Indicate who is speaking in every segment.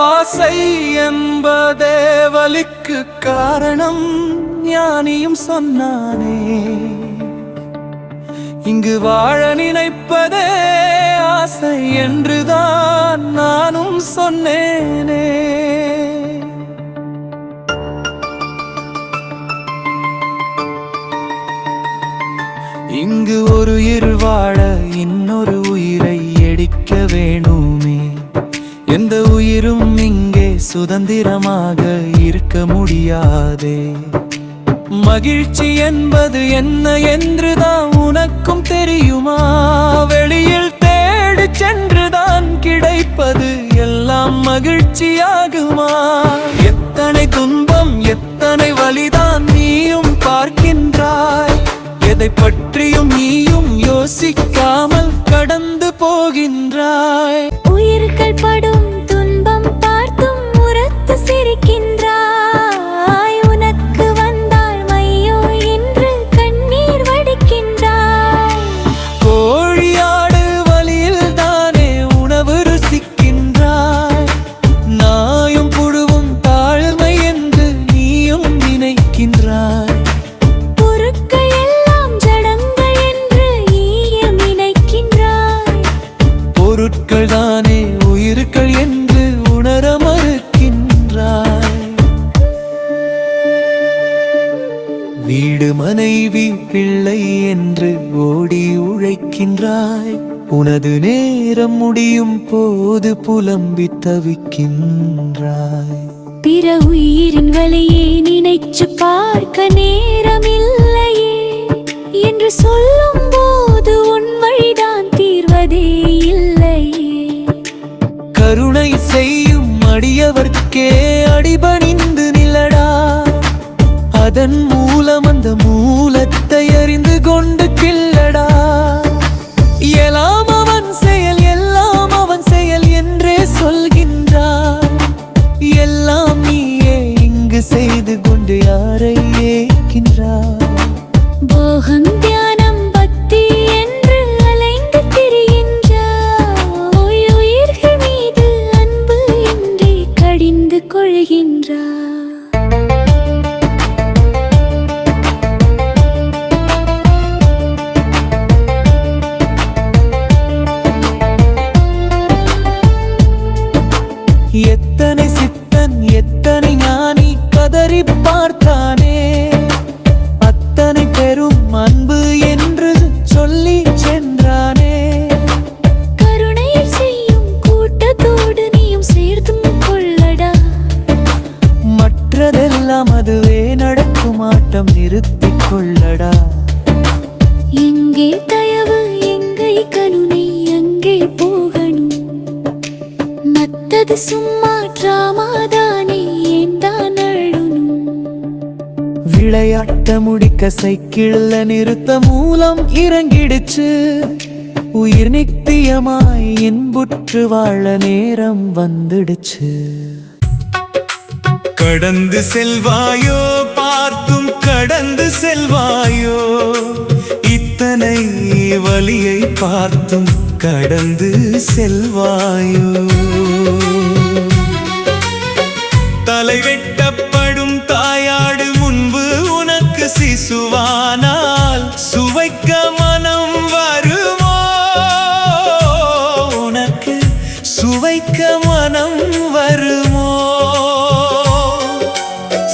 Speaker 1: ஆசை என்பதே வலிக்கு காரணம் ஞானியும் சொன்னானே. இங்கு வாழ நினைப்பதே ஆசை என்றுதான் நானும் சொன்னேனே. இங்கு ஒரு உயிர் வாழ இன்னொரு உயிரை எடிக்க வேணுமே. எந்த உயிரும் இங்கே சுதந்திரமாக இருக்க முடியாதே. மகிழ்ச்சி என்பது என்ன என்றுதான் உனக்கும் தெரியுமா? வெளியில் தேடி சென்றுதான் கிடைப்பது எல்லாம் மகிழ்ச்சியாகுமா? எத்தனை துன்பம் எத்தனை வலிதான் நீயும் பார்க்கின்றாய். எதை பற்றியும் நீயும் யோசிக்காமல் கடந்து போகின்றாய்.
Speaker 2: உயிர்கள் படும் துன்பம் பார்த்தும் உரத்து சிரிக்கின்றாய். உனக்கு வந்தால் மையோ என்று கண்ணீர் வடிக்கின்றாய்.
Speaker 1: கோழியாடு வழியில் தானே உணவு ருசிக்கின்றாய். நாயும் புழுவும் தாழ்மை என்று நீயும் நினைக்கின்றாய். பொருட்கள் தானே உயிர்கள் என்று உணர மறுக்கின்றாய். வீடு மனைவி பிள்ளை என்று ஓடி உழைக்கின்றாய். உனது நேரம் முடியும் போது புலம்பி தவிக்கின்றாய்.
Speaker 2: பிற உயிரின் வலியை நினைச்சு பார்க்க நேரமில்லையே என்று சொல்லும் போது உன் வழிதான் தீர்வதே இல்லையே.
Speaker 1: கருணை செய்யும் அடியவர்க்கே அடிபணிந்து நில்லடா. அதன் மூலம் அந்த மூலத்தை அறிந்து கொண்டு கில்லடா. எல்லாம் அவன் செயல் எல்லாம் அவன் செயல் என்றே சொல்கின்றான். எல்லாம் நீயே இங்கு செய்து கொண்டு யாரை ஏற்கின்றாய்?
Speaker 2: போகம் தியானம் பக்தி என்று அலைந்து திரிகின்றாய். உயிர்கள் மீது அன்பு இன்றி கடிந்து கொள்கின்றாய்.
Speaker 1: எத்தனை சித்தன் எத்தனை ஞானி கதறி பார்த்தானே. அத்தனை பெரும் அன்பு என்று சொல்லி சென்றானே.
Speaker 2: கருணையை செய்யும் கூட்டத்தோடு நீயும் சேர்த்தும் கொள்ளடா.
Speaker 1: மற்றதெல்லாம் அதுவே நடக்கும் ஆட்டம் நிறுத்திக் கொள்ளடா.
Speaker 2: எங்கே தயவு எங்கே கருணை அங்கே போகணும். மத்தது சும்மா டிராமாதானே ஏந்தான் அழணும்.
Speaker 1: விளையாட்ட முடிக்க சைக்கிள்ல நிறுத்த மூலம் இறங்கிடுச்சு. உயிர் நித்தியமாய் இன்புற்று வாழ நேரம் வந்துடுச்சு. கடந்து செல்வாயோ பார்த்தும் கடந்து செல்வாயோ. இத்தனை வலியை பார்த்தும் கடந்து செல்வாயோ. தலை வெட்டப்படும் தாயாடு முன்பு உனக்கு சிசுவானால் சுவைக்க மனம் வருமோ? உனக்கு சுவைக்க மனம் வருமோ?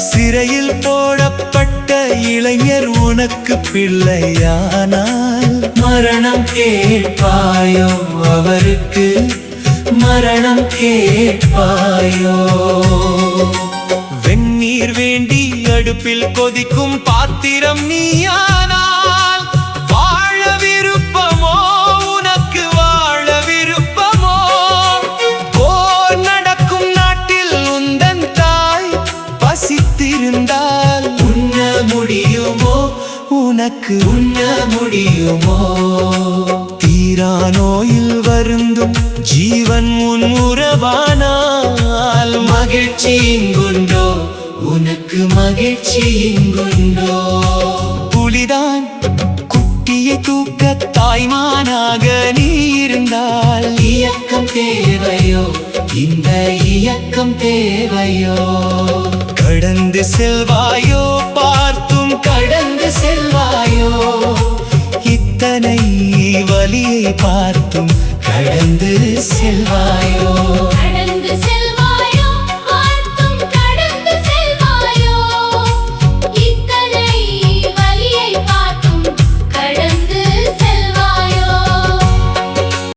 Speaker 1: சிறையில் போடப்பட்ட இளைஞர் உனக்கு பிள்ளையானால் மரணம் கேட்பாயோ? அவருக்கு மரணம் கேட்பாயோ? வெந்நீர் வேண்டி அடுப்பில் கொதிக்கும் பாத்திரம் நீயானால் வாழ விருப்பமோ? உனக்கு வாழ விருப்பமோ? போர் நடக்கும் நாட்டில் உந்தன் தாய் பசித்திருந்தால் உண்ண முடியுமோ? உனக்கு உண்ண முடியுமோ? தீரா நோயில் வருந்தும் ஜீவன் உன் உறவானால் மகிழ்ச்சி இங்குண்டோ? உனக்கு மகிழ்ச்சி இங்குண்டோ? புலிதான் குட்டியை தூக்க தாய்மானாக நீ இருந்தால் இயக்கம் தேவையோ? இந்த இயக்கம் தேவையோ? கடந்து செல்வாயோ, பார்த்தும் கடந்து செல்வாயோ? இத்தனை வலியை பார்த்தும் கடந்து செல்வாயோ?